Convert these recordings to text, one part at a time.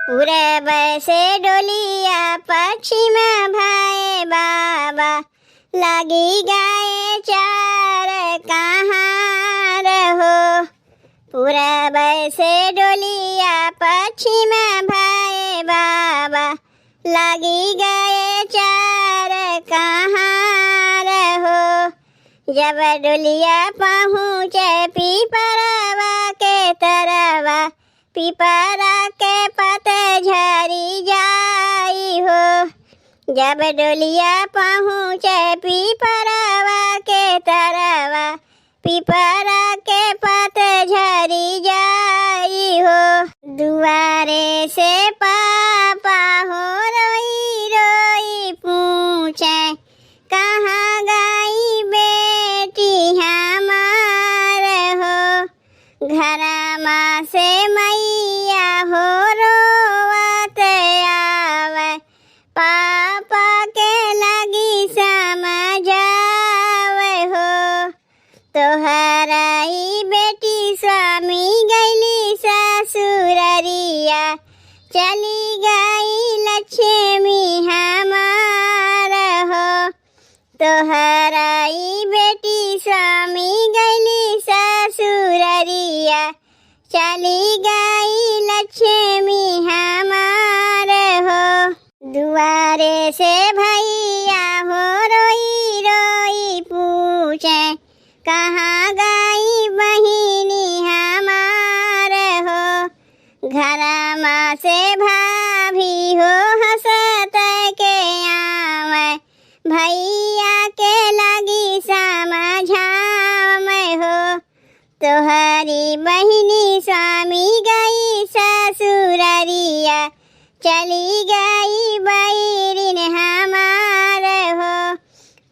पूरब से डोलिया पश्चिम भाए बाबा, लगी गाए चार कहाँ रहो। पूरब से डोलिया पश्चिम भाए बाबा, लगी गए चार कहाँ रहो। जब डोलिया पहुँचे पीपरवा के तरवा, पीपरा के पते झरी जाई हो। जब डोलिया पहुँचे पीपरवा के तरवा, पीपरा के पते झरी जाई हो। दुआरे से पापा हो रोई रोई पूछे, कहाँ गई बेटी हमार हो। घरमा से मैया हो रोवत आवे, पापा के लगी समझावे हो। तोहराई बेटी स्वामी गईली ससुररिया, चली गई लक्ष्मी हमार हो। तोहराई बेटी स्वामी गईली ससुररिया, चली गई लक्ष्मी हमार हो। दुआरे से भैया हो रोई रोई पूछे, कहाँ गई बहिनी हमार हो। घरमा से भाभी हो हंसत के आवे, भैया के लगी समझावे हो। तोहरी बहिनी स्वामी गई ससुररिया, चली गई बैरिन हमार हो।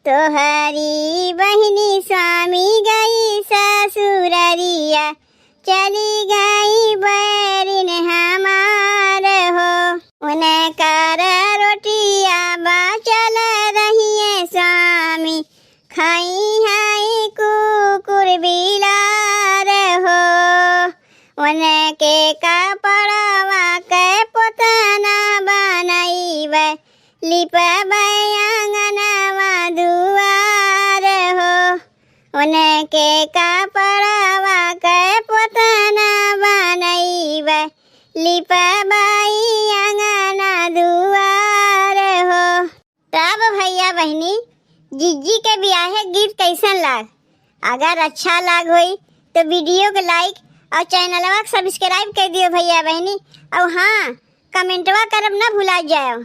तोहरी बहिनी स्वामी गई ससुररिया, चली गई बैरिन हमार हो। उन्हें कर रोटिया बाचल रहिए स्वामी, खाई हाई कुकुर बिलार हो। उन्हें के कपड़वा के पोतना बनैबे, लिपबै आंगनवा दुआर हो। उन्हें के कपड़वा के पोतना बनैबे, लिपबै आंगना दुआर हो। तब भैया बहनी जीजी के बियाहे गीत कैसन लाग? अगर अच्छा लाग होई तो वीडियो को लाइक और चैनलवा सब्सक्राइब कर दियो भैया बहनी। और हाँ, कमेंटवा करब ना भुला जाओ।